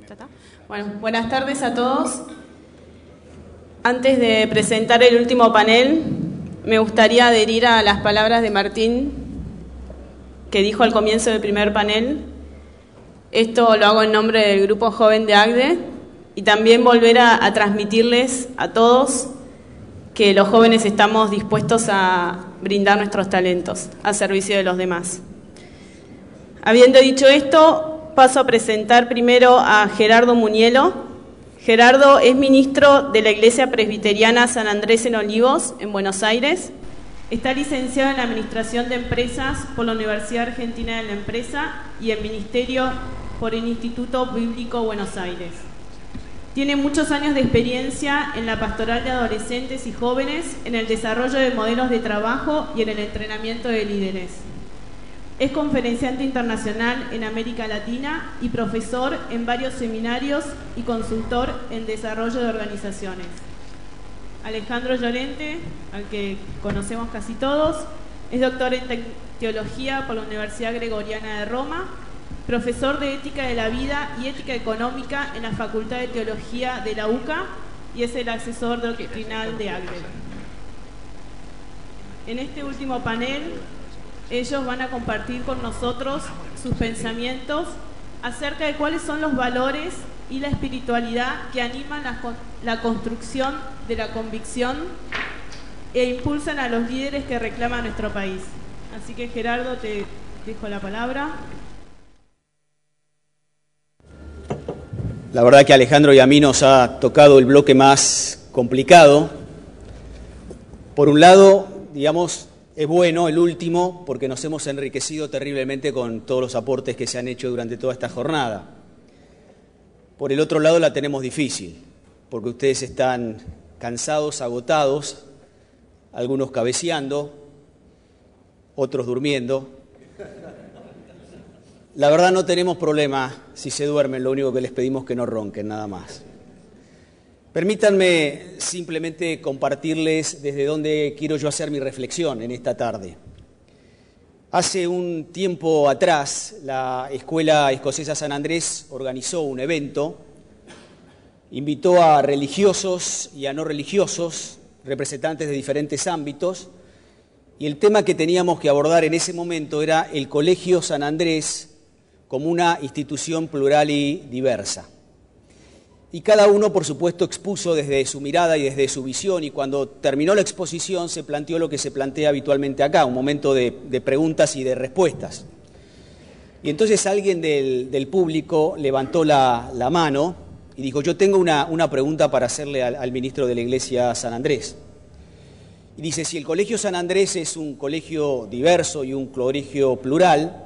¿Ya está? Bueno, buenas tardes a todos. Antes de presentar el último panel, me gustaría adherir a las palabras de Martín, que dijo al comienzo del primer panel. Esto lo hago en nombre del Grupo Joven de ACDE y también volver a transmitirles a todos que los jóvenes estamos dispuestos a brindar nuestros talentos al servicio de los demás. Habiendo dicho esto, paso a presentar primero a Gerardo Muñelo. Gerardo es ministro de la Iglesia Presbiteriana San Andrés en Olivos, en Buenos Aires. Está licenciado en Administración de Empresas por la Universidad Argentina de la Empresa y en Ministerio por el Instituto Bíblico Buenos Aires. Tiene muchos años de experiencia en la pastoral de adolescentes y jóvenes, en el desarrollo de modelos de trabajo y en el entrenamiento de líderes. Es conferenciante internacional en América Latina y profesor en varios seminarios y consultor en desarrollo de organizaciones. Alejandro Llorente, al que conocemos casi todos, es doctor en teología por la Universidad Gregoriana de Roma, profesor de ética de la vida y ética económica en la Facultad de Teología de la UCA y es el asesor doctrinal de ACDE. En este último panel, ellos van a compartir con nosotros sus pensamientos acerca de cuáles son los valores y la espiritualidad que animan la construcción de la convicción e impulsan a los líderes que reclama nuestro país. Así que, Gerardo, te dejo la palabra. La verdad que Alejandro y a mí nos ha tocado el bloque más complicado. Por un lado, digamos, es bueno el último porque nos hemos enriquecido terriblemente con todos los aportes que se han hecho durante toda esta jornada. Por el otro lado la tenemos difícil, porque ustedes están cansados, agotados, algunos cabeceando, otros durmiendo. La verdad no tenemos problema si se duermen, lo único que les pedimos es que no ronquen, nada más. Permítanme simplemente compartirles desde dónde quiero yo hacer mi reflexión en esta tarde. Hace un tiempo atrás, la Escuela Escocesa San Andrés organizó un evento, invitó a religiosos y a no religiosos, representantes de diferentes ámbitos, y el tema que teníamos que abordar en ese momento era el Colegio San Andrés como una institución plural y diversa. Y cada uno, por supuesto, expuso desde su mirada y desde su visión, y cuando terminó la exposición se planteó lo que se plantea habitualmente acá, un momento de preguntas y de respuestas. Y entonces alguien del público levantó la mano y dijo: yo tengo una pregunta para hacerle al ministro de la Iglesia San Andrés. Y dice: si el Colegio San Andrés es un colegio diverso y un colegio plural,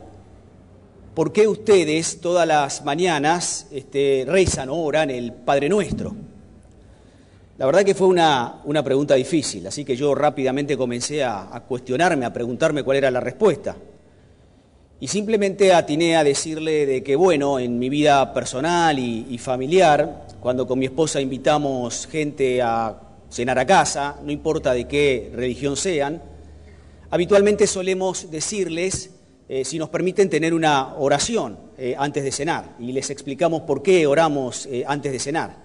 ¿por qué ustedes todas las mañanas rezan o oran el Padre Nuestro? La verdad que fue una pregunta difícil, así que yo rápidamente comencé a cuestionarme, a preguntarme cuál era la respuesta. Y simplemente atiné a decirle de que, bueno, en mi vida personal y familiar, cuando con mi esposa invitamos gente a cenar a casa, no importa de qué religión sean, habitualmente solemos decirles si nos permiten tener una oración antes de cenar, y les explicamos por qué oramos antes de cenar.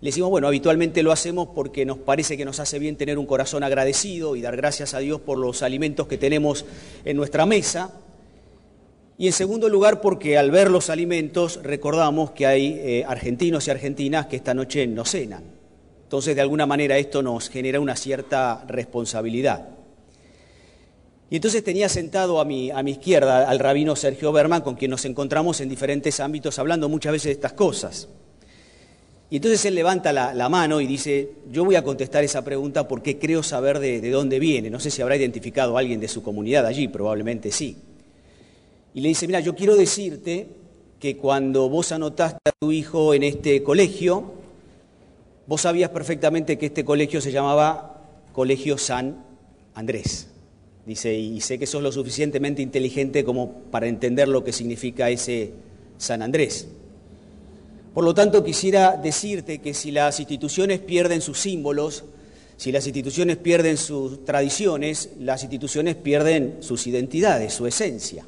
Le decimos, bueno, habitualmente lo hacemos porque nos parece que nos hace bien tener un corazón agradecido y dar gracias a Dios por los alimentos que tenemos en nuestra mesa. Y en segundo lugar, porque al ver los alimentos recordamos que hay argentinos y argentinas que esta noche no cenan. Entonces, de alguna manera, esto nos genera una cierta responsabilidad. Y entonces tenía sentado a mi izquierda al rabino Sergio Berman, con quien nos encontramos en diferentes ámbitos hablando muchas veces de estas cosas. Y entonces él levanta la mano y dice: yo voy a contestar esa pregunta porque creo saber de dónde viene. No sé si habrá identificado a alguien de su comunidad allí, probablemente sí. Y le dice: mira, yo quiero decirte que cuando vos anotaste a tu hijo en este colegio, vos sabías perfectamente que este colegio se llamaba Colegio San Andrés. Dice, y sé que sos lo suficientemente inteligente como para entender lo que significa ese San Andrés. Por lo tanto, quisiera decirte que si las instituciones pierden sus símbolos, si las instituciones pierden sus tradiciones, las instituciones pierden sus identidades, su esencia.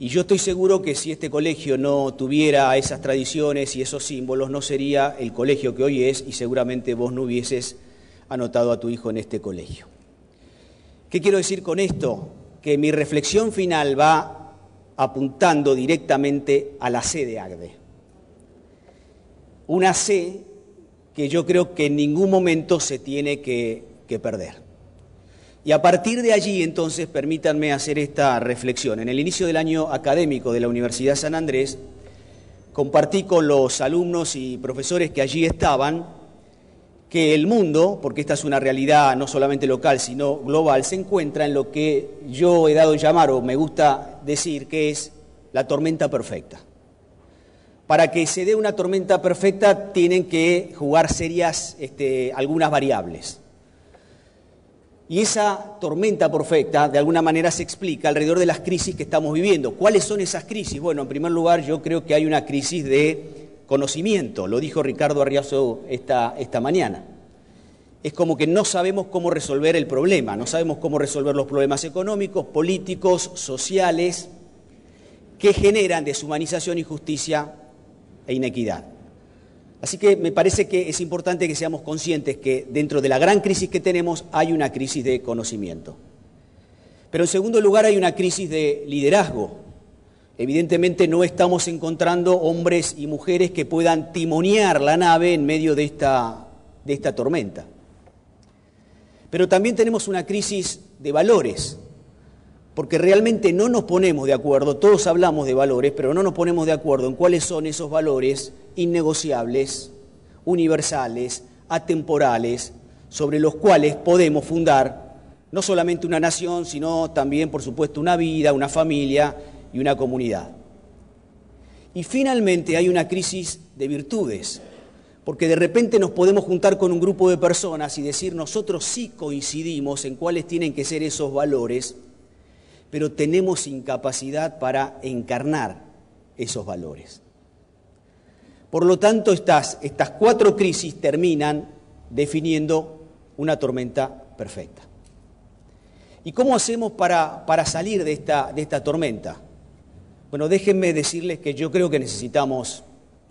Y yo estoy seguro que si este colegio no tuviera esas tradiciones y esos símbolos, no sería el colegio que hoy es, y seguramente vos no hubieses anotado a tu hijo en este colegio. ¿Qué quiero decir con esto? Que mi reflexión final va apuntando directamente a la C de ACDE. Una C que yo creo que en ningún momento se tiene que perder. Y a partir de allí, entonces, permítanme hacer esta reflexión. En el inicio del año académico de la Universidad San Andrés, compartí con los alumnos y profesores que allí estaban que el mundo, porque esta es una realidad no solamente local, sino global, se encuentra en lo que yo he dado en llamar, o me gusta decir, que es la tormenta perfecta. Para que se dé una tormenta perfecta tienen que jugar serias algunas variables. Y esa tormenta perfecta, de alguna manera, se explica alrededor de las crisis que estamos viviendo. ¿Cuáles son esas crisis? Bueno, en primer lugar, yo creo que hay una crisis de conocimiento, lo dijo Ricardo Arriazo esta mañana. Es como que no sabemos cómo resolver el problema, no sabemos cómo resolver los problemas económicos, políticos, sociales, que generan deshumanización, injusticia e inequidad. Así que me parece que es importante que seamos conscientes que dentro de la gran crisis que tenemos hay una crisis de conocimiento. Pero en segundo lugar hay una crisis de liderazgo. Evidentemente no estamos encontrando hombres y mujeres que puedan timonear la nave en medio de esta tormenta. Pero también tenemos una crisis de valores, porque realmente no nos ponemos de acuerdo, todos hablamos de valores, pero no nos ponemos de acuerdo en cuáles son esos valores innegociables, universales, atemporales, sobre los cuales podemos fundar no solamente una nación, sino también, por supuesto, una vida, una familia y una comunidad. Y finalmente hay una crisis de virtudes, porque de repente nos podemos juntar con un grupo de personas y decir nosotros sí coincidimos en cuáles tienen que ser esos valores, pero tenemos incapacidad para encarnar esos valores. Por lo tanto, estas 4 crisis terminan definiendo una tormenta perfecta. ¿Y cómo hacemos para salir de esta tormenta? Bueno, déjenme decirles que yo creo que necesitamos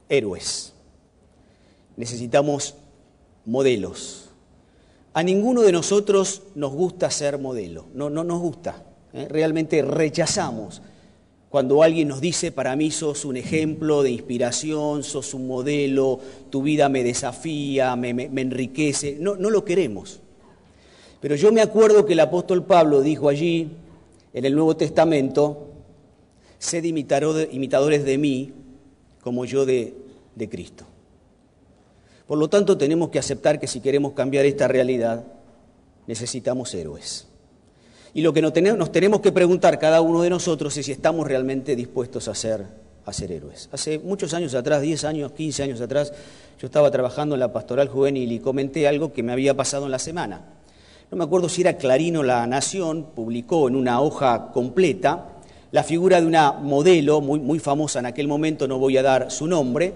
héroes, necesitamos modelos. A ninguno de nosotros nos gusta ser modelo, no nos gusta, realmente rechazamos cuando alguien nos dice, para mí sos un ejemplo de inspiración, sos un modelo, tu vida me desafía, me enriquece, no lo queremos. Pero yo me acuerdo que el apóstol Pablo dijo allí, en el Nuevo Testamento, sed imitadores de mí, como yo de Cristo. Por lo tanto, tenemos que aceptar que si queremos cambiar esta realidad, necesitamos héroes. Y lo que nos tenemos que preguntar cada uno de nosotros es si estamos realmente dispuestos a ser héroes. Hace muchos años atrás, 10 años, 15 años atrás, yo estaba trabajando en la Pastoral Juvenil y comenté algo que me había pasado en la semana. No me acuerdo si era Clarín o La Nación, publicó en una hoja completa la figura de una modelo muy famosa en aquel momento, no voy a dar su nombre,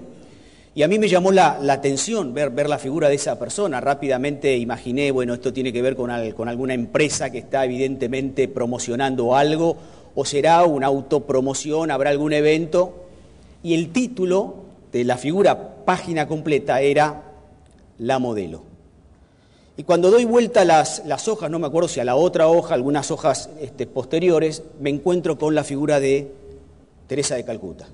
y a mí me llamó la atención ver la figura de esa persona. Rápidamente imaginé, bueno, esto tiene que ver con alguna empresa que está evidentemente promocionando algo, o será una autopromoción, habrá algún evento. Y el título de la figura, página completa, era La modelo. Y cuando doy vuelta las hojas, no me acuerdo si a la otra hoja, algunas hojas posteriores, me encuentro con la figura de Teresa de Calcuta.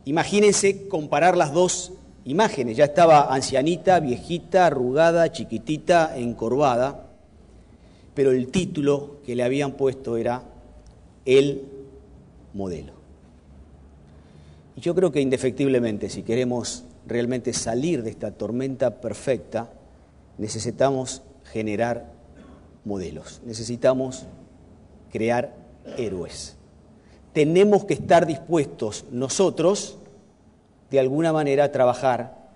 Imagínense comparar las dos imágenes, ya estaba ancianita, viejita, arrugada, chiquitita, encorvada, pero el título que le habían puesto era El modelo. Y yo creo que indefectiblemente, si queremos realmente salir de esta tormenta perfecta, necesitamos generar modelos, necesitamos crear héroes. Tenemos que estar dispuestos nosotros, de alguna manera, a trabajar,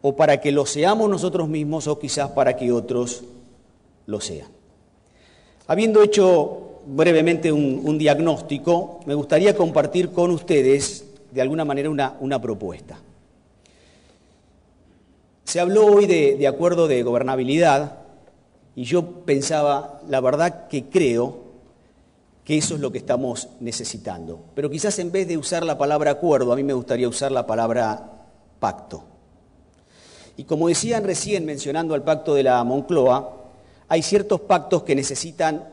o para que lo seamos nosotros mismos, o quizás para que otros lo sean. Habiendo hecho brevemente un diagnóstico, me gustaría compartir con ustedes, de alguna manera, una propuesta. Se habló hoy de acuerdo de gobernabilidad, y yo pensaba, la verdad que creo que eso es lo que estamos necesitando. Pero quizás en vez de usar la palabra acuerdo, a mí me gustaría usar la palabra pacto. Y como decían recién, mencionando al pacto de la Moncloa, hay ciertos pactos que necesitan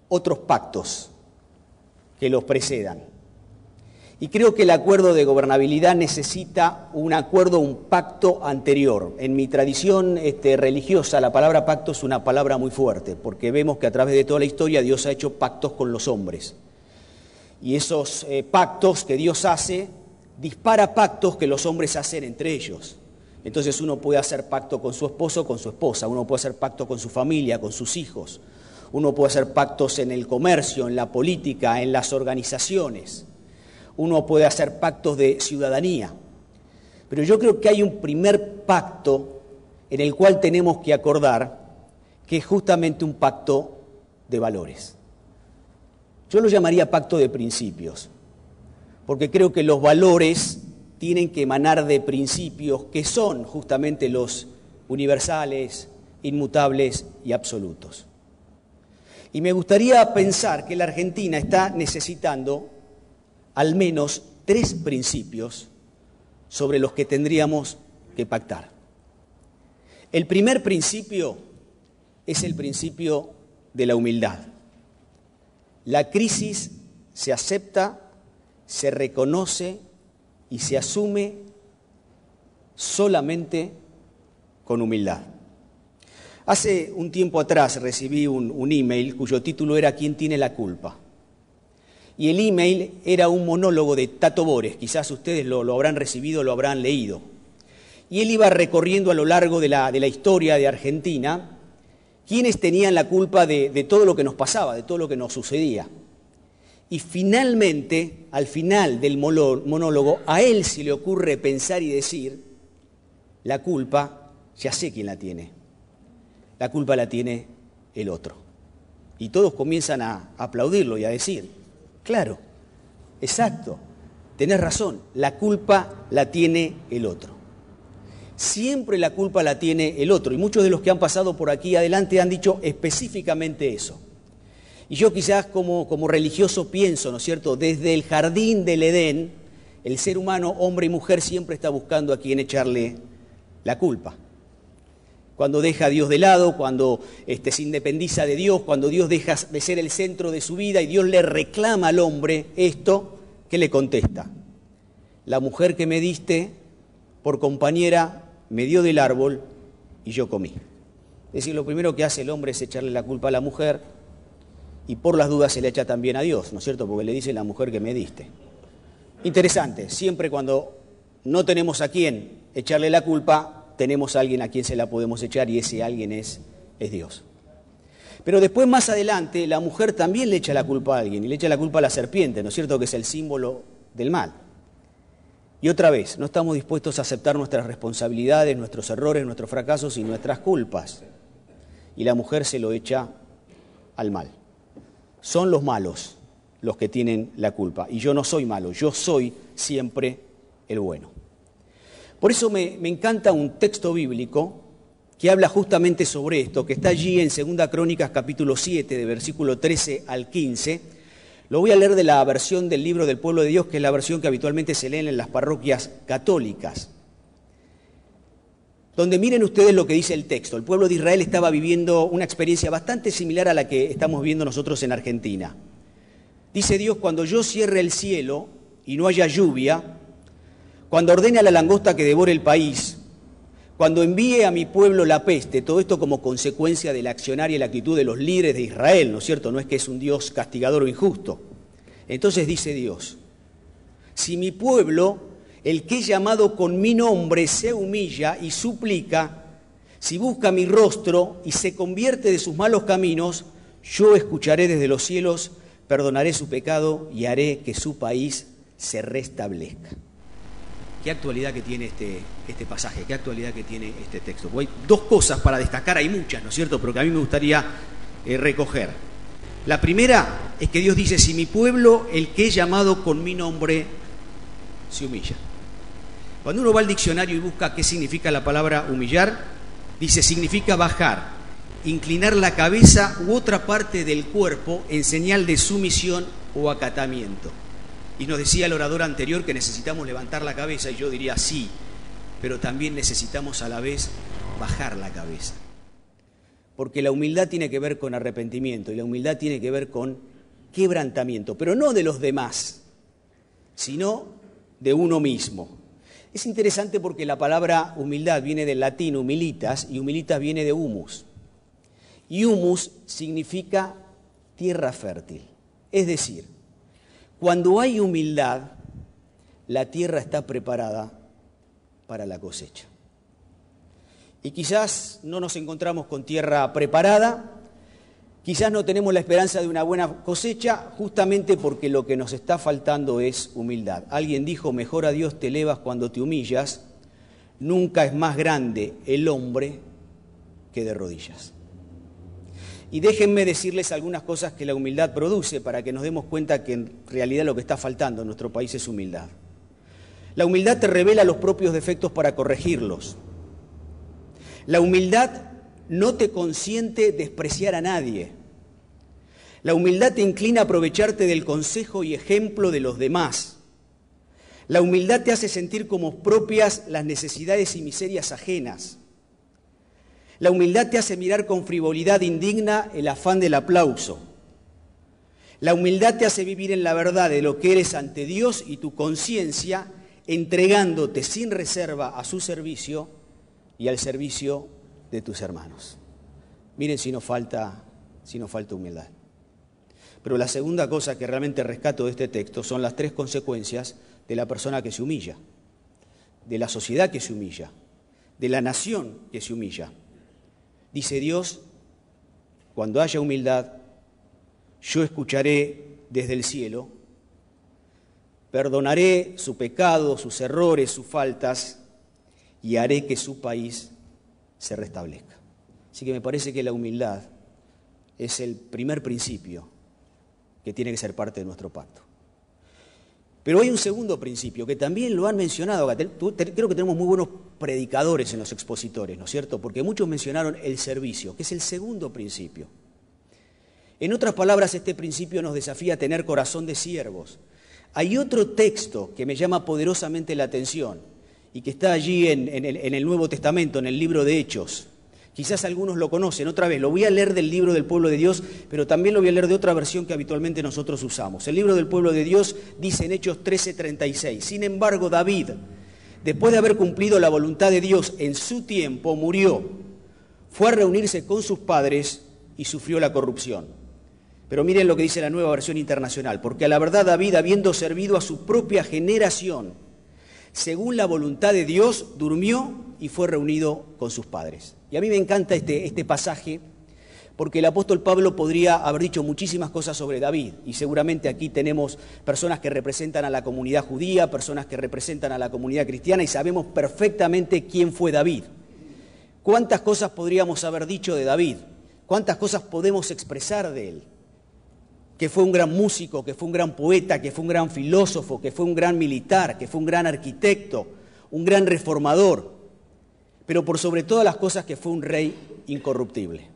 otros pactos que los precedan. Y creo que el acuerdo de gobernabilidad necesita un acuerdo, un pacto anterior. En mi tradición religiosa, la palabra pacto es una palabra muy fuerte, porque vemos que a través de toda la historia Dios ha hecho pactos con los hombres. Y esos pactos que Dios hace, dispara pactos que los hombres hacen entre ellos. Entonces uno puede hacer pacto con su esposo, con su esposa, uno puede hacer pacto con su familia, con sus hijos, uno puede hacer pactos en el comercio, en la política, en las organizaciones. Uno puede hacer pactos de ciudadanía, pero yo creo que hay un primer pacto en el cual tenemos que acordar que es justamente un pacto de valores. Yo lo llamaría pacto de principios, porque creo que los valores tienen que emanar de principios que son justamente los universales, inmutables y absolutos. Y me gustaría pensar que la Argentina está necesitando al menos 3 principios sobre los que tendríamos que pactar. El primer principio es el principio de la humildad. La crisis se acepta, se reconoce y se asume solamente con humildad. Hace un tiempo atrás recibí un email cuyo título era ¿Quién tiene la culpa? Y el email era un monólogo de Tato Bores, quizás ustedes lo habrán recibido, lo habrán leído. Y él iba recorriendo a lo largo de la historia de Argentina quiénes tenían la culpa de todo lo que nos pasaba, de todo lo que nos sucedía. Y finalmente, al final del monólogo, a él se le ocurre pensar y decir, la culpa, ya sé quién la tiene, la culpa la tiene el otro. Y todos comienzan a aplaudirlo y a decir, claro, exacto, tenés razón, la culpa la tiene el otro. Siempre la culpa la tiene el otro, y muchos de los que han pasado por aquí adelante han dicho específicamente eso. Y yo quizás como religioso pienso, ¿no es cierto?, desde el jardín del Edén, el ser humano, hombre y mujer, siempre está buscando a quién echarle la culpa. Cuando deja a Dios de lado, cuando se independiza de Dios, cuando Dios deja de ser el centro de su vida y Dios le reclama al hombre esto, ¿qué le contesta? La mujer que me diste por compañera me dio del árbol y yo comí. Es decir, lo primero que hace el hombre es echarle la culpa a la mujer y por las dudas se le echa también a Dios, ¿no es cierto? Porque le dice la mujer que me diste. Interesante, siempre cuando no tenemos a quién echarle la culpa, tenemos a alguien a quien se la podemos echar y ese alguien es Dios. Pero después, más adelante, la mujer también le echa la culpa a alguien y le echa la culpa a la serpiente, ¿no es cierto?, que es el símbolo del mal. Y otra vez, no estamos dispuestos a aceptar nuestras responsabilidades, nuestros errores, nuestros fracasos y nuestras culpas. Y la mujer se lo echa al mal. Son los malos los que tienen la culpa. Y yo no soy malo, yo soy siempre el bueno. Por eso me encanta un texto bíblico que habla justamente sobre esto, que está allí en 2 Crónicas capítulo 7, de versículo 13 al 15. Lo voy a leer de la versión del Libro del Pueblo de Dios, que es la versión que habitualmente se lee en las parroquias católicas. Donde miren ustedes lo que dice el texto. El pueblo de Israel estaba viviendo una experiencia bastante similar a la que estamos viendo nosotros en Argentina. Dice Dios, cuando yo cierre el cielo y no haya lluvia, cuando ordene a la langosta que devore el país, cuando envíe a mi pueblo la peste, todo esto como consecuencia del accionar y la actitud de los líderes de Israel, ¿no es cierto? No es que es un Dios castigador o injusto. Entonces dice Dios, si mi pueblo, el que he llamado con mi nombre, se humilla y suplica, si busca mi rostro y se convierte de sus malos caminos, yo escucharé desde los cielos, perdonaré su pecado y haré que su país se restablezca. ¿Qué actualidad que tiene este pasaje? ¿Qué actualidad que tiene este texto? Hay 2 cosas para destacar, hay muchas, ¿no es cierto?, pero que a mí me gustaría recoger. La primera es que Dios dice, si mi pueblo, el que he llamado con mi nombre, se humilla. Cuando uno va al diccionario y busca qué significa la palabra humillar, dice, significa bajar, inclinar la cabeza u otra parte del cuerpo en señal de sumisión o acatamiento. Y nos decía el orador anterior que necesitamos levantar la cabeza, y yo diría sí, pero también necesitamos a la vez bajar la cabeza. Porque la humildad tiene que ver con arrepentimiento y la humildad tiene que ver con quebrantamiento, pero no de los demás, sino de uno mismo. Es interesante porque la palabra humildad viene del latín humilitas y humilitas viene de humus. Y humus significa tierra fértil. Es decir, cuando hay humildad, la tierra está preparada para la cosecha. Y quizás no nos encontramos con tierra preparada, quizás no tenemos la esperanza de una buena cosecha, justamente porque lo que nos está faltando es humildad. Alguien dijo, mejor a Dios te elevas cuando te humillas, nunca es más grande el hombre que de rodillas. Y déjenme decirles algunas cosas que la humildad produce para que nos demos cuenta que en realidad lo que está faltando en nuestro país es humildad. La humildad te revela los propios defectos para corregirlos. La humildad no te consiente despreciar a nadie. La humildad te inclina a aprovecharte del consejo y ejemplo de los demás. La humildad te hace sentir como propias las necesidades y miserias ajenas. La humildad te hace mirar con frivolidad indigna el afán del aplauso. La humildad te hace vivir en la verdad de lo que eres ante Dios y tu conciencia, entregándote sin reserva a su servicio y al servicio de tus hermanos. Miren si nos falta humildad. Pero la segunda cosa que realmente rescato de este texto son las tres consecuencias de la persona que se humilla, de la sociedad que se humilla, de la nación que se humilla. Dice Dios, cuando haya humildad, yo escucharé desde el cielo, perdonaré su pecado, sus errores, sus faltas, y haré que su país se restablezca. Así que me parece que la humildad es el primer principio que tiene que ser parte de nuestro pacto. Pero hay un segundo principio que también lo han mencionado acá. Creo que tenemos muy buenos predicadores en los expositores, ¿no es cierto? Porque muchos mencionaron el servicio, que es el segundo principio. En otras palabras, este principio nos desafía a tener corazón de siervos. Hay otro texto que me llama poderosamente la atención y que está allí en el Nuevo Testamento, en el libro de Hechos. Quizás algunos lo conocen. Otra vez, lo voy a leer del libro del pueblo de Dios, pero también lo voy a leer de otra versión que habitualmente nosotros usamos. El libro del pueblo de Dios dice en Hechos 13:36, sin embargo David, después de haber cumplido la voluntad de Dios en su tiempo, murió, fue a reunirse con sus padres y sufrió la corrupción. Pero miren lo que dice la Nueva Versión Internacional, porque a la verdad David, habiendo servido a su propia generación, según la voluntad de Dios, durmió y fue reunido con sus padres. Y a mí me encanta este pasaje porque el apóstol Pablo podría haber dicho muchísimas cosas sobre David y seguramente aquí tenemos personas que representan a la comunidad judía, personas que representan a la comunidad cristiana y sabemos perfectamente quién fue David. ¿Cuántas cosas podríamos haber dicho de David? ¿Cuántas cosas podemos expresar de él? Que fue un gran músico, que fue un gran poeta, que fue un gran filósofo, que fue un gran militar, que fue un gran arquitecto, un gran reformador, pero por sobre todas las cosas que fue un rey incorruptible.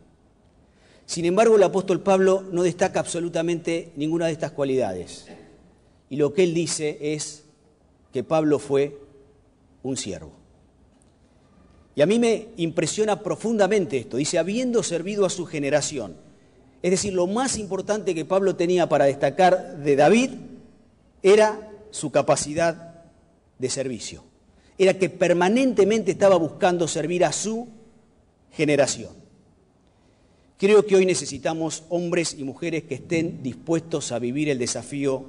Sin embargo, el apóstol Pablo no destaca absolutamente ninguna de estas cualidades. Y lo que él dice es que Pablo fue un siervo. Y a mí me impresiona profundamente esto. Dice, habiendo servido a su generación. Es decir, lo más importante que Pablo tenía para destacar de David era su capacidad de servicio. Era que permanentemente estaba buscando servir a su generación. Creo que hoy necesitamos hombres y mujeres que estén dispuestos a vivir el desafío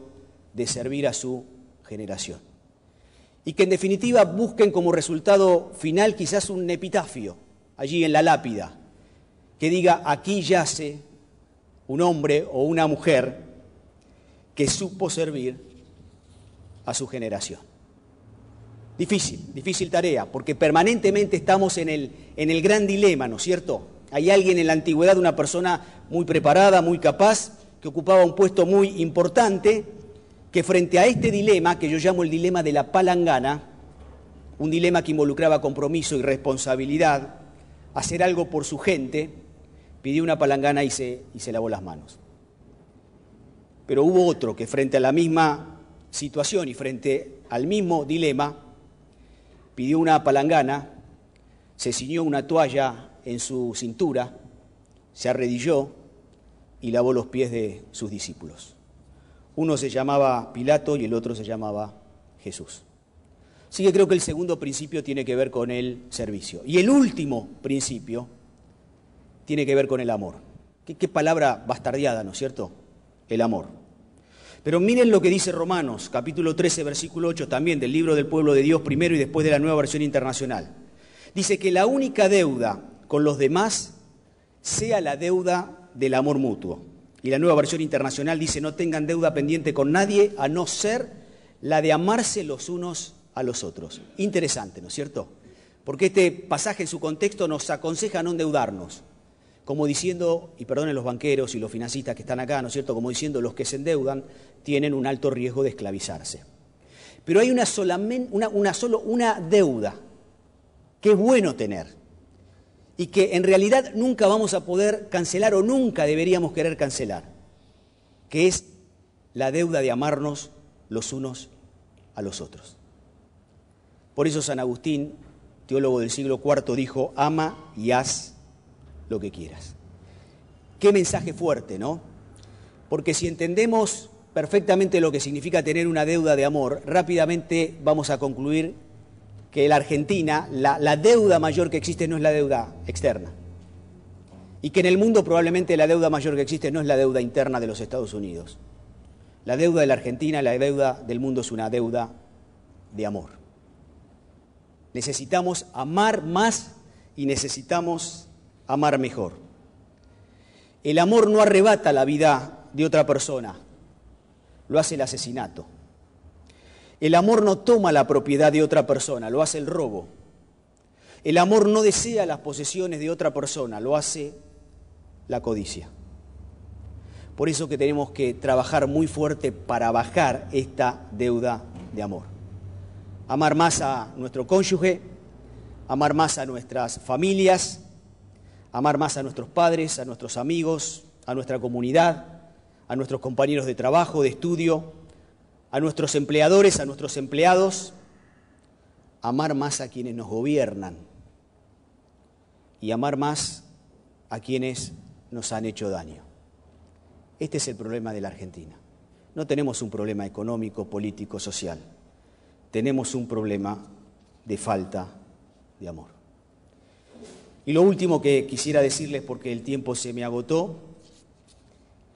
de servir a su generación. Y que en definitiva busquen como resultado final quizás un epitafio allí en la lápida, que diga, aquí yace un hombre o una mujer que supo servir a su generación. Difícil tarea, porque permanentemente estamos en el gran dilema, ¿no es cierto? Hay alguien en la antigüedad, una persona muy preparada, muy capaz, que ocupaba un puesto muy importante, que frente a este dilema, que yo llamo el dilema de la palangana, un dilema que involucraba compromiso y responsabilidad, hacer algo por su gente, pidió una palangana y se lavó las manos. Pero hubo otro que frente a la misma situación y frente al mismo dilema, pidió una palangana, se ciñó una toalla en su cintura, se arrodilló y lavó los pies de sus discípulos. Uno se llamaba Pilato y el otro se llamaba Jesús. Así que creo que el segundo principio tiene que ver con el servicio. Y el último principio tiene que ver con el amor. Qué palabra bastardeada, ¿no es cierto? El amor. Pero miren lo que dice Romanos, capítulo 13, versículo 8, también del libro del pueblo de Dios, primero y después de la Nueva Versión Internacional. Dice que la única deuda con los demás sea la deuda del amor mutuo. Y la Nueva Versión Internacional dice: no tengan deuda pendiente con nadie, a no ser la de amarse los unos a los otros. Interesante, ¿no es cierto? Porque este pasaje en su contexto nos aconseja no endeudarnos, como diciendo, y perdonen los banqueros y los financistas que están acá, ¿no es cierto?, como diciendo, los que se endeudan tienen un alto riesgo de esclavizarse. Pero hay una deuda que es bueno tener y que en realidad nunca vamos a poder cancelar o nunca deberíamos querer cancelar, que es la deuda de amarnos los unos a los otros. Por eso San Agustín, teólogo del siglo IV, dijo: ama y haz lo que quieras. Qué mensaje fuerte, ¿no? Porque si entendemos perfectamente lo que significa tener una deuda de amor, rápidamente vamos a concluir que en la Argentina la deuda mayor que existe no es la deuda externa. Y que en el mundo probablemente la deuda mayor que existe no es la deuda interna de los Estados Unidos. La deuda de la Argentina, la deuda del mundo es una deuda de amor. Necesitamos amar más y necesitamos amar mejor. El amor no arrebata la vida de otra persona, lo hace el asesinato. El amor no toma la propiedad de otra persona, lo hace el robo. El amor no desea las posesiones de otra persona, lo hace la codicia. Por eso que tenemos que trabajar muy fuerte para bajar esta deuda de amor. Amar más a nuestro cónyuge, amar más a nuestras familias, amar más a nuestros padres, a nuestros amigos, a nuestra comunidad, a nuestros compañeros de trabajo, de estudio, a nuestros empleadores, a nuestros empleados, amar más a quienes nos gobiernan y amar más a quienes nos han hecho daño. Este es el problema de la Argentina. No tenemos un problema económico, político, social. Tenemos un problema de falta de amor. Y lo último que quisiera decirles, porque el tiempo se me agotó,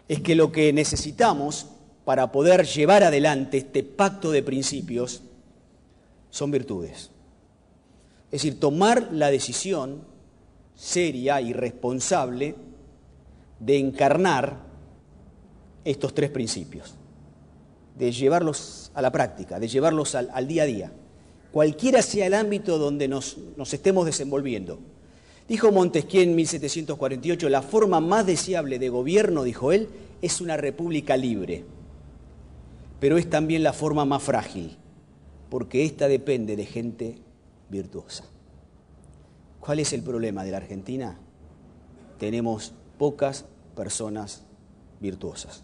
es que lo que necesitamos para poder llevar adelante este pacto de principios son virtudes. Es decir, tomar la decisión seria y responsable de encarnar estos tres principios, de llevarlos a la práctica, de llevarlos al día a día, cualquiera sea el ámbito donde nos estemos desenvolviendo. Dijo Montesquieu en 1748, la forma más deseable de gobierno, dijo él, es una república libre, pero es también la forma más frágil, porque ésta depende de gente virtuosa. ¿Cuál es el problema de la Argentina? Tenemos pocas personas virtuosas.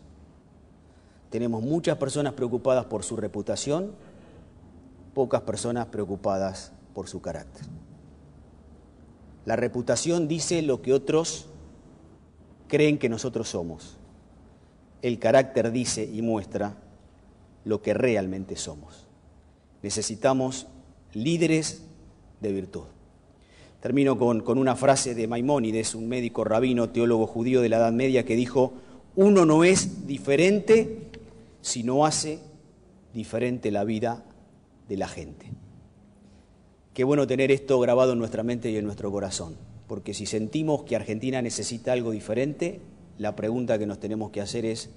Tenemos muchas personas preocupadas por su reputación, pocas personas preocupadas por su carácter. La reputación dice lo que otros creen que nosotros somos. El carácter dice y muestra lo que realmente somos. Necesitamos líderes de virtud. Termino con una frase de Maimónides, un médico rabino, teólogo judío de la Edad Media, que dijo: uno no es diferente si no hace diferente la vida de la gente. Qué bueno tener esto grabado en nuestra mente y en nuestro corazón, porque si sentimos que Argentina necesita algo diferente, la pregunta que nos tenemos que hacer es: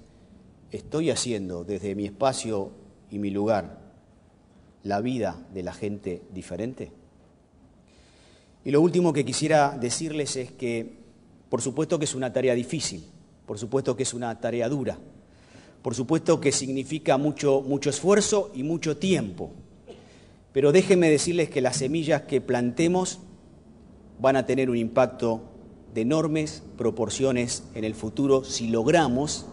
¿estoy haciendo desde mi espacio y mi lugar la vida de la gente diferente? Y lo último que quisiera decirles es que, por supuesto que es una tarea difícil, por supuesto que es una tarea dura, por supuesto que significa mucho esfuerzo y mucho tiempo, pero déjenme decirles que las semillas que plantemos van a tener un impacto de enormes proporciones en el futuro si logramos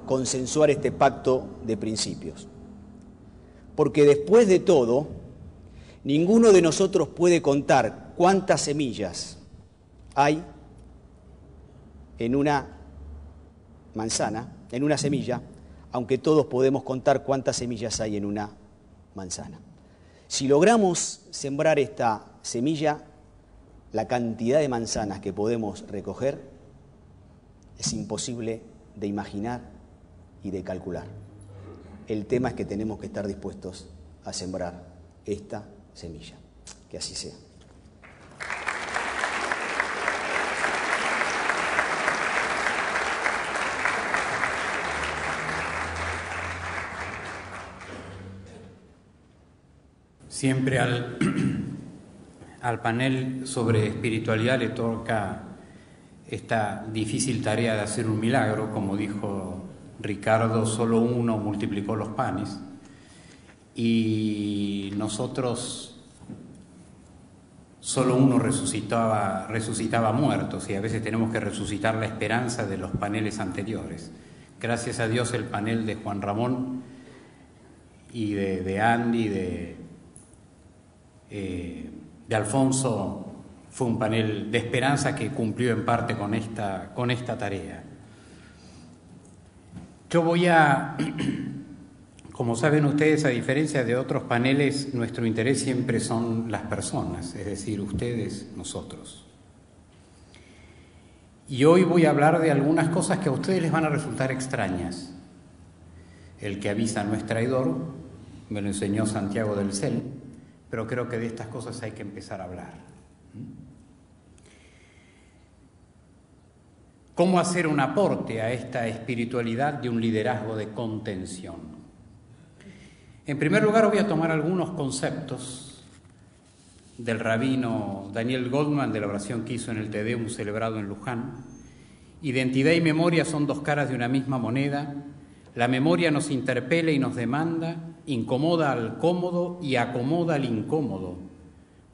consensuar este pacto de principios. Porque después de todo, ninguno de nosotros puede contar cuántas semillas hay en una manzana, en una semilla, aunque todos podemos contar cuántas semillas hay en una manzana. Si logramos sembrar esta semilla, la cantidad de manzanas que podemos recoger es imposible de imaginar y de calcular. El tema es que tenemos que estar dispuestos a sembrar esta semilla. Que así sea. Siempre al panel sobre espiritualidad le toca esta difícil tarea de hacer un milagro. Como dijo Ricardo, solo uno multiplicó los panes y nosotros solo uno resucitaba muertos, y a veces tenemos que resucitar la esperanza de los paneles anteriores. Gracias a Dios el panel de Juan Ramón y de Andy, de Alfonso, fue un panel de esperanza que cumplió en parte con esta tarea. Yo voy a, como saben ustedes, a diferencia de otros paneles, nuestro interés siempre son las personas, es decir, ustedes, nosotros. Y hoy voy a hablar de algunas cosas que a ustedes les van a resultar extrañas. El que avisa no es traidor, me lo enseñó Santiago del Cel, pero creo que de estas cosas hay que empezar a hablar. ¿Cómo hacer un aporte a esta espiritualidad de un liderazgo de contención? En primer lugar, voy a tomar algunos conceptos del rabino Daniel Goldman, de la oración que hizo en el Te Deum celebrado en Luján. Identidad y memoria son dos caras de una misma moneda. La memoria nos interpela y nos demanda, incomoda al cómodo y acomoda al incómodo,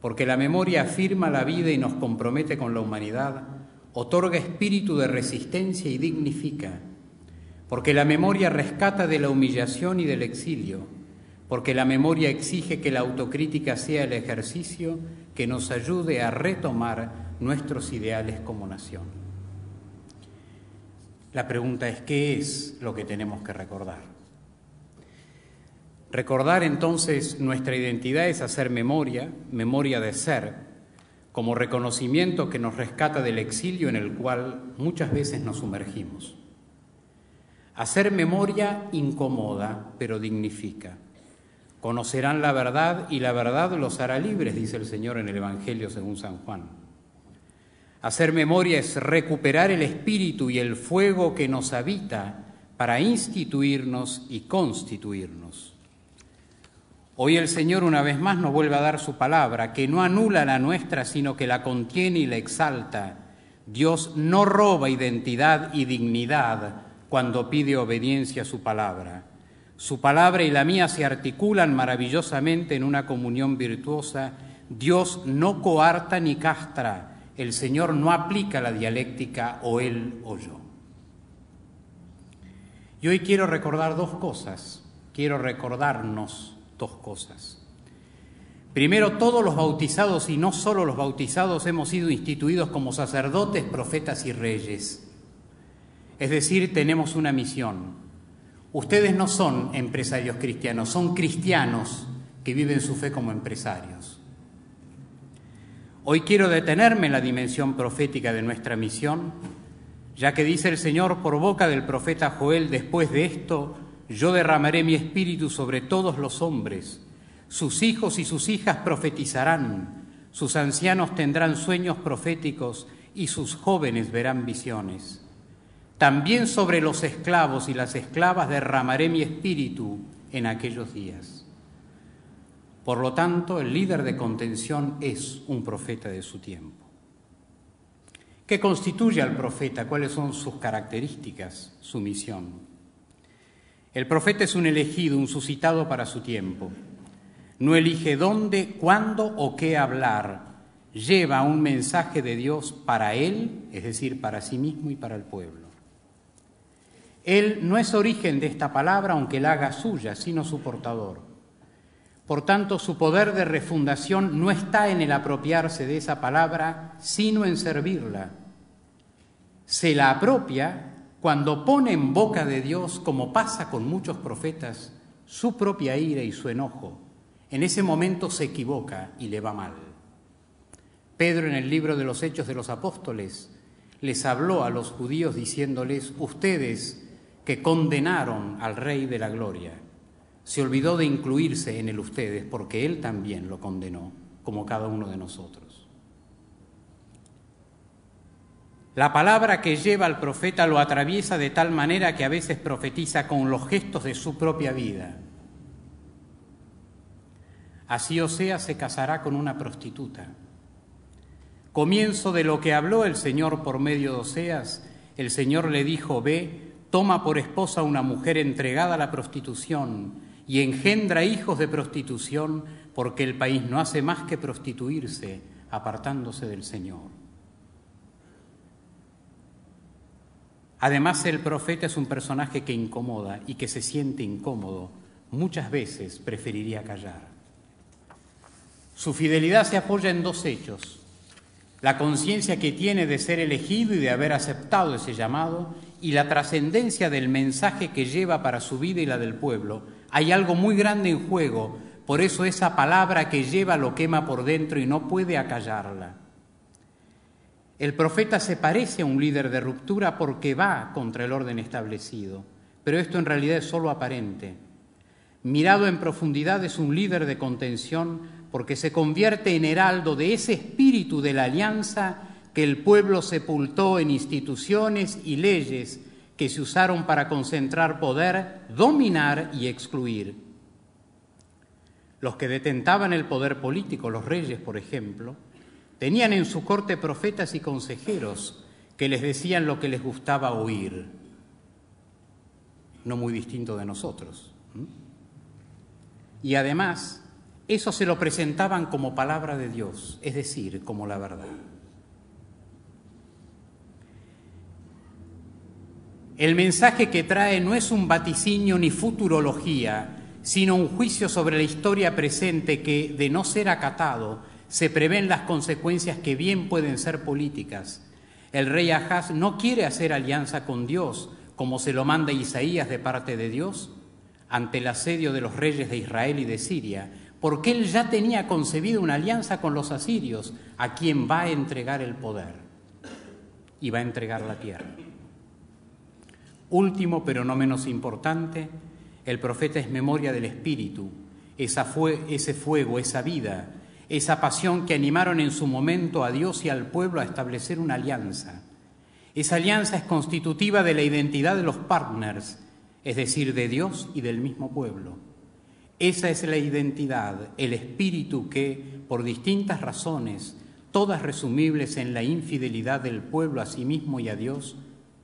porque la memoria afirma la vida y nos compromete con la humanidad, otorga espíritu de resistencia y dignifica, porque la memoria rescata de la humillación y del exilio, porque la memoria exige que la autocrítica sea el ejercicio que nos ayude a retomar nuestros ideales como nación. La pregunta es, ¿qué es lo que tenemos que recordar? Recordar entonces nuestra identidad es hacer memoria de ser, como reconocimiento que nos rescata del exilio en el cual muchas veces nos sumergimos. Hacer memoria incomoda, pero dignifica. Conocerán la verdad y la verdad los hará libres, dice el Señor en el Evangelio según San Juan. Hacer memoria es recuperar el espíritu y el fuego que nos habita para instituirnos y constituirnos. Hoy el Señor una vez más nos vuelve a dar su palabra, que no anula la nuestra, sino que la contiene y la exalta. Dios no roba identidad y dignidad cuando pide obediencia a su palabra. Su palabra y la mía se articulan maravillosamente en una comunión virtuosa. Dios no coarta ni castra. El Señor no aplica la dialéctica o él o yo. Y hoy quiero recordar dos cosas, quiero recordarnos dos cosas. Primero, todos los bautizados, y no solo los bautizados, hemos sido instituidos como sacerdotes, profetas y reyes. Es decir, tenemos una misión. Ustedes no son empresarios cristianos, son cristianos que viven su fe como empresarios. Hoy quiero detenerme en la dimensión profética de nuestra misión, ya que dice el Señor por boca del profeta Joel: después de esto, yo derramaré mi espíritu sobre todos los hombres. Sus hijos y sus hijas profetizarán, sus ancianos tendrán sueños proféticos y sus jóvenes verán visiones. También sobre los esclavos y las esclavas derramaré mi espíritu en aquellos días. Por lo tanto, el líder de contención es un profeta de su tiempo. ¿Qué constituye al profeta? ¿Cuáles son sus características, su misión? El profeta es un elegido, un suscitado para su tiempo. No elige dónde, cuándo o qué hablar. lleva un mensaje de Dios para él, es decir, para sí mismo y para el pueblo. Él no es origen de esta palabra, aunque la haga suya, sino su portador. Por tanto, su poder de refundación no está en el apropiarse de esa palabra, sino en servirla. Se la apropia cuando pone en boca de Dios, como pasa con muchos profetas, su propia ira y su enojo. En ese momento se equivoca y le va mal. Pedro, en el libro de los Hechos de los Apóstoles, les habló a los judíos diciéndoles: ustedes que condenaron al Rey de la Gloria. Se olvidó de incluirse en el ustedes, porque Él también lo condenó, como cada uno de nosotros. La palabra que lleva al profeta lo atraviesa de tal manera que a veces profetiza con los gestos de su propia vida. Así Oseas se casará con una prostituta. Comienzo de lo que habló el Señor por medio de Oseas, el Señor le dijo: ve, toma por esposa una mujer entregada a la prostitución y engendra hijos de prostitución, porque el país no hace más que prostituirse, apartándose del Señor. Además, el profeta es un personaje que incomoda y que se siente incómodo. Muchas veces preferiría callar. Su fidelidad se apoya en dos hechos: la conciencia que tiene de ser elegido y de haber aceptado ese llamado, y la trascendencia del mensaje que lleva para su vida y la del pueblo. Hay algo muy grande en juego, por eso esa palabra que lleva lo quema por dentro y no puede acallarla. El profeta se parece a un líder de ruptura porque va contra el orden establecido, pero esto en realidad es solo aparente. Mirado en profundidad, es un líder de contención porque se convierte en heraldo de ese espíritu de la alianza que el pueblo sepultó en instituciones y leyes que se usaron para concentrar poder, dominar y excluir. Los que detentaban el poder político, los reyes, por ejemplo, tenían en su corte profetas y consejeros que les decían lo que les gustaba oír. No muy distinto de nosotros. Y además, eso se lo presentaban como palabra de Dios, es decir, como la verdad. El mensaje que trae no es un vaticinio ni futurología, sino un juicio sobre la historia presente que, de no ser acatado, se prevén las consecuencias que bien pueden ser políticas. El rey Ahaz no quiere hacer alianza con Dios, como se lo manda Isaías de parte de Dios, ante el asedio de los reyes de Israel y de Siria, porque él ya tenía concebido una alianza con los asirios, a quien va a entregar el poder y va a entregar la tierra. Último, pero no menos importante, el profeta es memoria del Espíritu, ese fuego, esa vida, esa pasión que animaron en su momento a Dios y al pueblo a establecer una alianza. Esa alianza es constitutiva de la identidad de los partners, es decir, de Dios y del mismo pueblo. Esa es la identidad, el espíritu que, por distintas razones, todas resumibles en la infidelidad del pueblo a sí mismo y a Dios,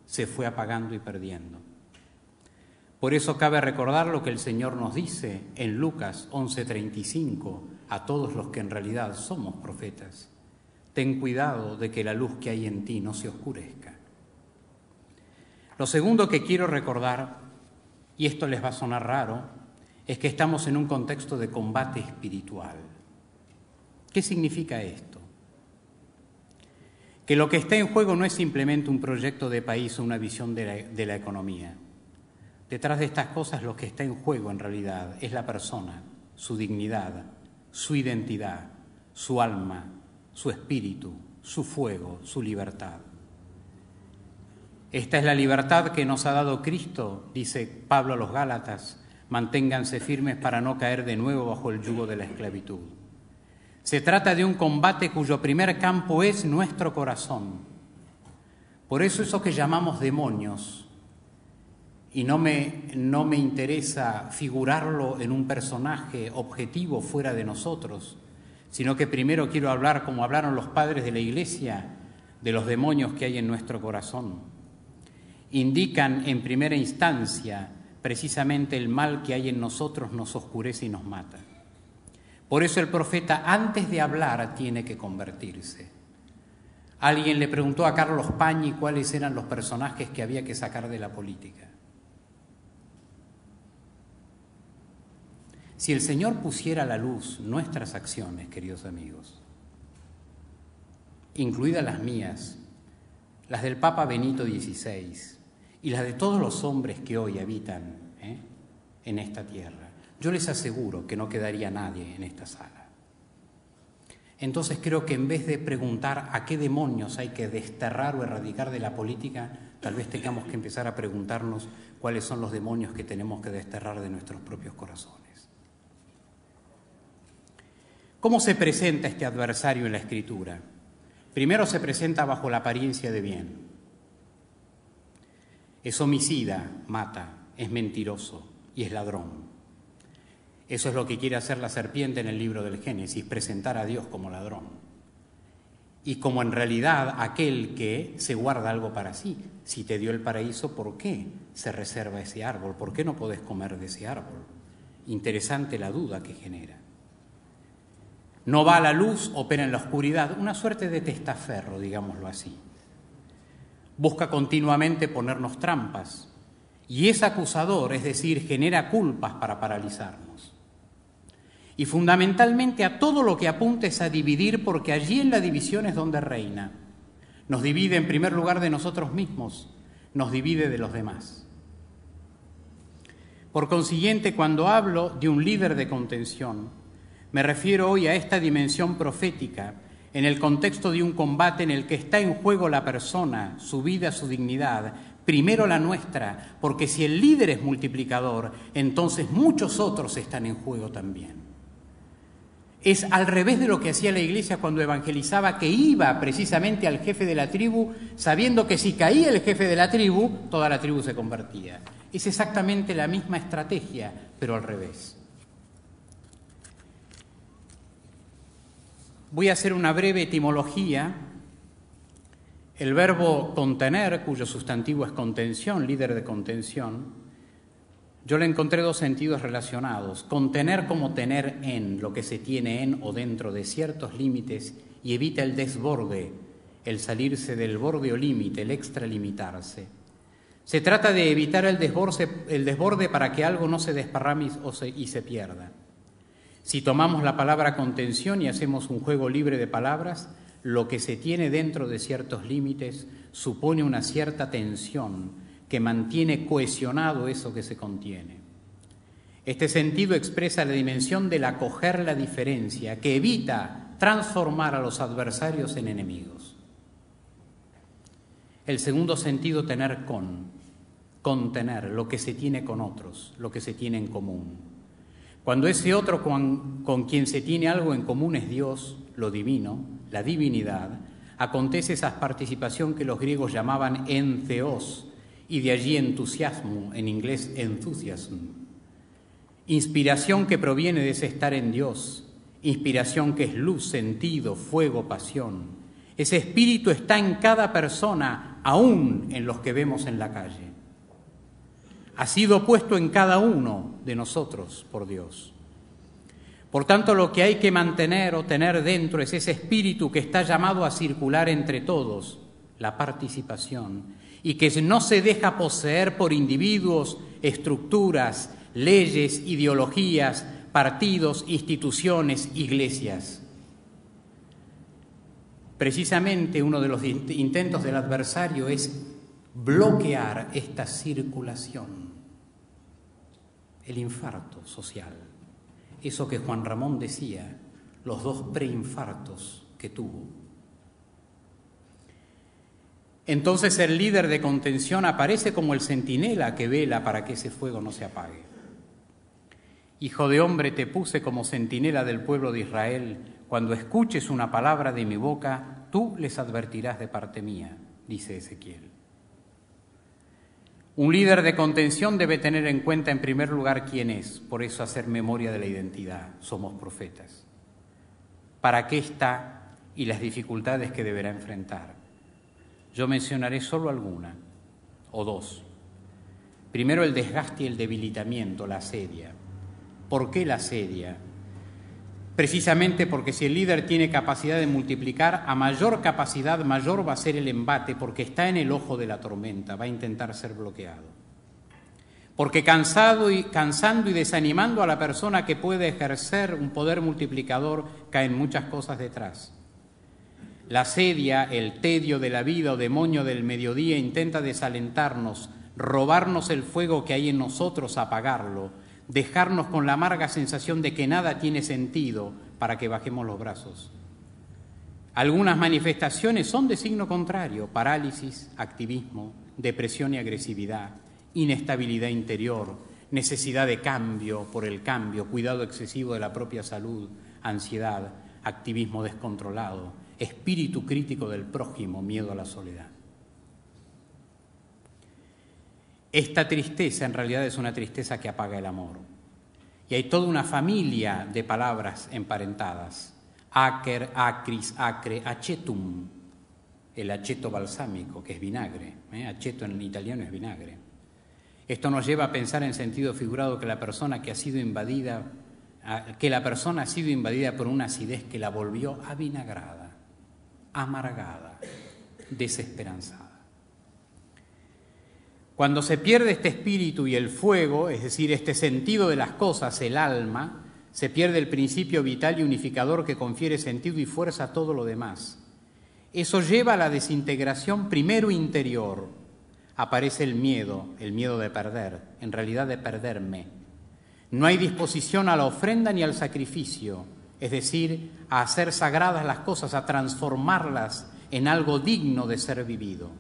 se fue apagando y perdiendo. Por eso cabe recordar lo que el Señor nos dice en Lucas 11:35 a todos los que en realidad somos profetas: ten cuidado de que la luz que hay en ti no se oscurezca. Lo segundo que quiero recordar, y esto les va a sonar raro, es que estamos en un contexto de combate espiritual. ¿Qué significa esto? Que lo que está en juego no es simplemente un proyecto de país o una visión de la economía. Detrás de estas cosas lo que está en juego en realidad es la persona, su dignidad, su identidad, su alma, su espíritu, su fuego, su libertad. Esta es la libertad que nos ha dado Cristo, dice Pablo a los Gálatas: manténganse firmes para no caer de nuevo bajo el yugo de la esclavitud. Se trata de un combate cuyo primer campo es nuestro corazón. Por eso que llamamos demonios, y no me interesa figurarlo en un personaje objetivo fuera de nosotros, sino que primero quiero hablar, como hablaron los padres de la Iglesia, de los demonios que hay en nuestro corazón. Indican en primera instancia precisamente el mal que hay en nosotros, nos oscurece y nos mata. Por eso el profeta, antes de hablar, tiene que convertirse. Alguien le preguntó a Carlos Pañi cuáles eran los personajes que había que sacar de la política. Si el Señor pusiera a la luz nuestras acciones, queridos amigos, incluidas las mías, las del Papa Benito XVI y las de todos los hombres que hoy habitan en esta tierra, yo les aseguro que no quedaría nadie en esta sala. Entonces creo que en vez de preguntar a qué demonios hay que desterrar o erradicar de la política, tal vez tengamos que empezar a preguntarnos cuáles son los demonios que tenemos que desterrar de nuestros propios corazones. ¿Cómo se presenta este adversario en la Escritura? Primero se presenta bajo la apariencia de bien. Es homicida, mata, es mentiroso y es ladrón. Eso es lo que quiere hacer la serpiente en el libro del Génesis, presentar a Dios como ladrón. Y como en realidad aquel que se guarda algo para sí. Si te dio el paraíso, ¿por qué se reserva ese árbol? ¿Por qué no podés comer de ese árbol? Interesante la duda que genera. No va a la luz, opera en la oscuridad, una suerte de testaferro, digámoslo así. Busca continuamente ponernos trampas y es acusador, es decir, genera culpas para paralizarnos. Y fundamentalmente a todo lo que apunta es a dividir, porque allí en la división es donde reina. Nos divide en primer lugar de nosotros mismos, nos divide de los demás. Por consiguiente, cuando hablo de un líder de contención, me refiero hoy a esta dimensión profética en el contexto de un combate en el que está en juego la persona, su vida, su dignidad, primero la nuestra, porque si el líder es multiplicador, entonces muchos otros están en juego también. Es al revés de lo que hacía la Iglesia cuando evangelizaba, que iba precisamente al jefe de la tribu, sabiendo que si caía el jefe de la tribu, toda la tribu se convertía. Es exactamente la misma estrategia, pero al revés. Voy a hacer una breve etimología. El verbo contener, cuyo sustantivo es contención, líder de contención, yo le encontré dos sentidos relacionados. Contener como tener en, lo que se tiene en o dentro de ciertos límites, y evita el desborde, el salirse del borde o límite, el extralimitarse. Se trata de evitar el desborde para que algo no se desparrame y se pierda. Si tomamos la palabra contención y hacemos un juego libre de palabras, lo que se tiene dentro de ciertos límites supone una cierta tensión que mantiene cohesionado eso que se contiene. Este sentido expresa la dimensión del acoger la diferencia, que evita transformar a los adversarios en enemigos. El segundo sentido, tener contener lo que se tiene con otros, lo que se tiene en común. Cuando ese otro con quien se tiene algo en común es Dios, lo divino, la divinidad, acontece esa participación que los griegos llamaban entheos, y de allí entusiasmo, en inglés enthusiasm. Inspiración que proviene de ese estar en Dios, inspiración que es luz, sentido, fuego, pasión. Ese espíritu está en cada persona, aún en los que vemos en la calle. Ha sido puesto en cada uno de nosotros por Dios. Por tanto, lo que hay que mantener o tener dentro es ese espíritu que está llamado a circular entre todos, la participación, y que no se deja poseer por individuos, estructuras, leyes, ideologías, partidos, instituciones, iglesias. Precisamente uno de los intentos del adversario es bloquear esta circulación, el infarto social, eso que Juan Ramón decía, los dos preinfartos que tuvo. Entonces el líder de contención aparece como el centinela que vela para que ese fuego no se apague. Hijo de hombre, te puse como centinela del pueblo de Israel. Cuando escuches una palabra de mi boca, tú les advertirás de parte mía, dice Ezequiel. Un líder de contención debe tener en cuenta en primer lugar quién es, por eso hacer memoria de la identidad, somos profetas. ¿Para qué está y las dificultades que deberá enfrentar? Yo mencionaré solo alguna, o dos. Primero, el desgaste y el debilitamiento, la asedia. ¿Por qué la asedia? precisamente porque si el líder tiene capacidad de multiplicar, a mayor capacidad, mayor va a ser el embate, porque está en el ojo de la tormenta, va a intentar ser bloqueado. Porque cansando y desanimando a la persona que puede ejercer un poder multiplicador, caen muchas cosas detrás. La asedia, el tedio de la vida o demonio del mediodía intenta desalentarnos, robarnos el fuego que hay en nosotros, apagarlo, dejarnos con la amarga sensación de que nada tiene sentido para que bajemos los brazos. Algunas manifestaciones son de signo contrario: parálisis, activismo, depresión y agresividad, inestabilidad interior, necesidad de cambio por el cambio, cuidado excesivo de la propia salud, ansiedad, activismo descontrolado, espíritu crítico del prójimo, miedo a la soledad. Esta tristeza en realidad es una tristeza que apaga el amor. Y hay toda una familia de palabras emparentadas: acer, acris, acre, acetum, el aceto balsámico, que es vinagre. Aceto en italiano es vinagre. Esto nos lleva a pensar en sentido figurado que la persona ha sido invadida por una acidez que la volvió avinagrada, amargada, desesperanzada. Cuando se pierde este espíritu y el fuego, es decir, este sentido de las cosas, el alma, se pierde el principio vital y unificador que confiere sentido y fuerza a todo lo demás. Eso lleva a la desintegración primero interior. Aparece el miedo de perder, en realidad de perderme. No hay disposición a la ofrenda ni al sacrificio, es decir, a hacer sagradas las cosas, a transformarlas en algo digno de ser vivido.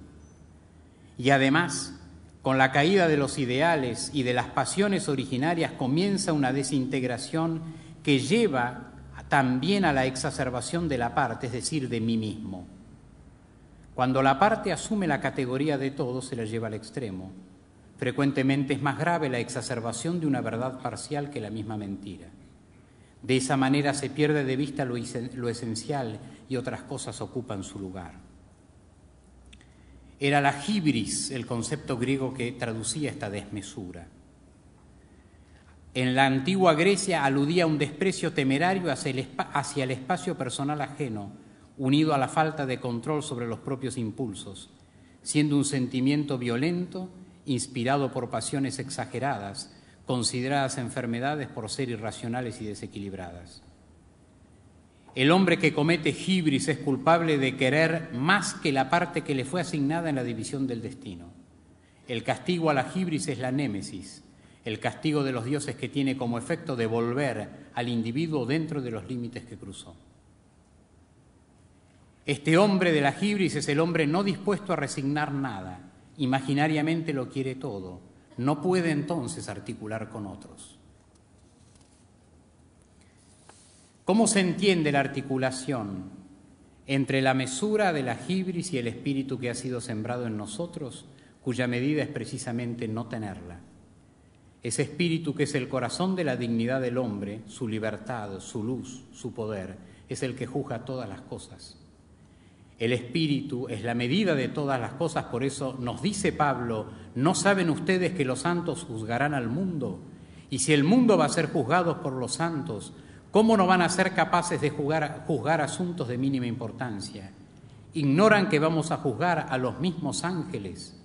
Y además, con la caída de los ideales y de las pasiones originarias comienza una desintegración que lleva también a la exacerbación de la parte, es decir, de mí mismo. Cuando la parte asume la categoría de todo, se la lleva al extremo. Frecuentemente es más grave la exacerbación de una verdad parcial que la misma mentira. De esa manera se pierde de vista lo esencial y otras cosas ocupan su lugar. Era la hibris el concepto griego que traducía esta desmesura. En la antigua Grecia aludía a un desprecio temerario hacia el espacio personal ajeno, unido a la falta de control sobre los propios impulsos, siendo un sentimiento violento, inspirado por pasiones exageradas, consideradas enfermedades por ser irracionales y desequilibradas. El hombre que comete hibris es culpable de querer más que la parte que le fue asignada en la división del destino. El castigo a la hibris es la némesis, el castigo de los dioses que tiene como efecto devolver al individuo dentro de los límites que cruzó. Este hombre de la hibris es el hombre no dispuesto a resignar nada, imaginariamente lo quiere todo, no puede entonces articular con otros. ¿Cómo se entiende la articulación entre la mesura de la hibris y el espíritu que ha sido sembrado en nosotros, cuya medida es precisamente no tenerla? Ese espíritu que es el corazón de la dignidad del hombre, su libertad, su luz, su poder, es el que juzga todas las cosas. El espíritu es la medida de todas las cosas, por eso nos dice Pablo: ¿no saben ustedes que los santos juzgarán al mundo? Y si el mundo va a ser juzgado por los santos, ¿cómo no van a ser capaces de juzgar asuntos de mínima importancia? ¿Ignoran que vamos a juzgar a los mismos ángeles?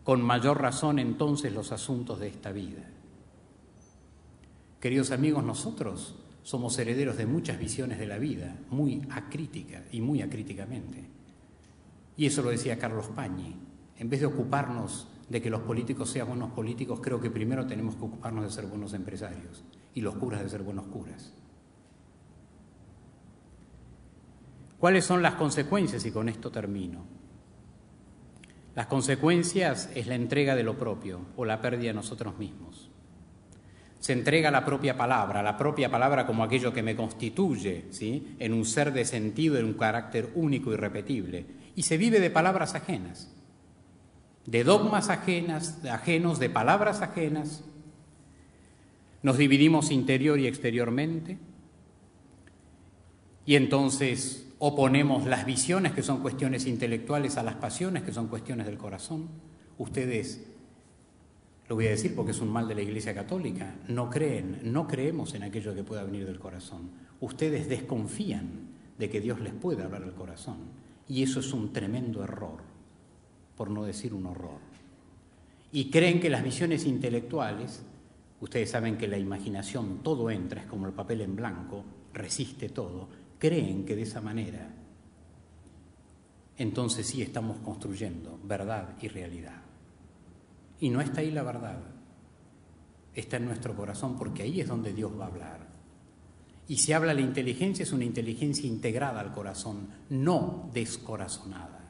Con mayor razón entonces los asuntos de esta vida. Queridos amigos, nosotros somos herederos de muchas visiones de la vida, muy acrítica y muy acríticamente. Y eso lo decía Carlos Pañi. En vez de ocuparnos de que los políticos sean buenos políticos, creo que primero tenemos que ocuparnos de ser buenos empresarios y los curas de ser buenos curas. ¿Cuáles son las consecuencias? Y con esto termino. Las consecuencias es la entrega de lo propio o la pérdida de nosotros mismos. Se entrega la propia palabra como aquello que me constituye, ¿sí?, en un ser de sentido, en un carácter único y repetible. Y se vive de palabras ajenas, de dogmas ajenos, de palabras ajenas. Nos dividimos interior y exteriormente y entonces oponemos las visiones, que son cuestiones intelectuales, a las pasiones, que son cuestiones del corazón. Ustedes Lo voy a decir porque es un mal de la Iglesia Católica. No creemos en aquello que pueda venir del corazón. Ustedes desconfían de que Dios les pueda hablar al corazón. Y eso es un tremendo error, por no decir un horror. Y creen que las visiones intelectuales, ustedes saben que la imaginación todo entra, es como el papel en blanco, resiste todo. Creen que de esa manera, entonces sí estamos construyendo verdad y realidad. Y no está ahí la verdad, está en nuestro corazón, porque ahí es donde Dios va a hablar. Y si habla la inteligencia, es una inteligencia integrada al corazón, no descorazonada.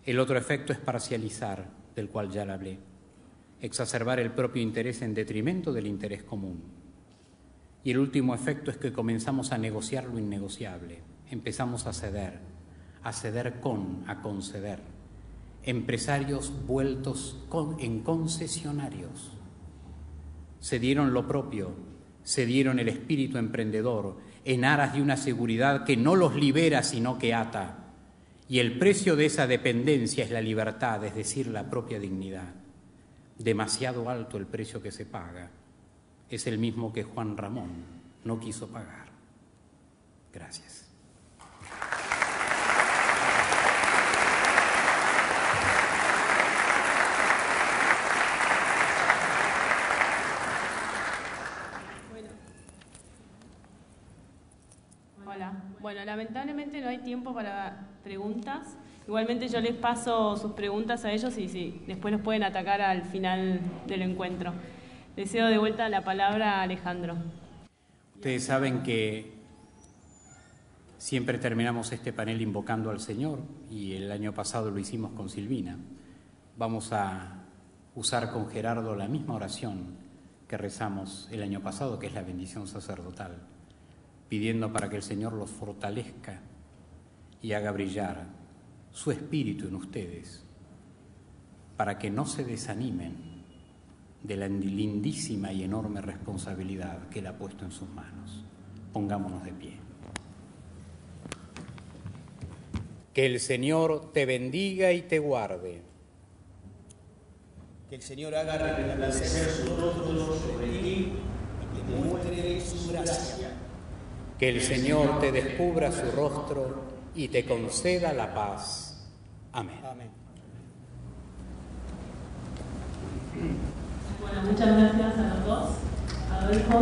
El otro efecto es parcializar, del cual ya le hablé, exacerbar el propio interés en detrimento del interés común. Y el último efecto es que comenzamos a negociar lo innegociable, empezamos a ceder a conceder. Empresarios vueltos en concesionarios. Cedieron lo propio, cedieron el espíritu emprendedor en aras de una seguridad que no los libera sino que ata. Y el precio de esa dependencia es la libertad, es decir, la propia dignidad. Demasiado alto el precio que se paga. Es el mismo que Juan Ramón no quiso pagar. Gracias. Bueno, lamentablemente no hay tiempo para preguntas. Igualmente yo les paso sus preguntas a ellos y sí, después los pueden atacar al final del encuentro. Le cedo de vuelta la palabra a Alejandro. Ustedes saben que siempre terminamos este panel invocando al Señor y el año pasado lo hicimos con Silvina. Vamos a usar con Gerardo la misma oración que rezamos el año pasado, que es la bendición sacerdotal, pidiendo para que el Señor los fortalezca y haga brillar su espíritu en ustedes, para que no se desanimen de la lindísima y enorme responsabilidad que Él ha puesto en sus manos. Pongámonos de pie. Que el Señor te bendiga y te guarde. Que el Señor haga resplandecer su rostro sobre ti y te muestre su gracia. Que el Señor te descubra su rostro y te conceda la paz. Amén. Amén. Bueno, muchas gracias a los dos. Adolfo.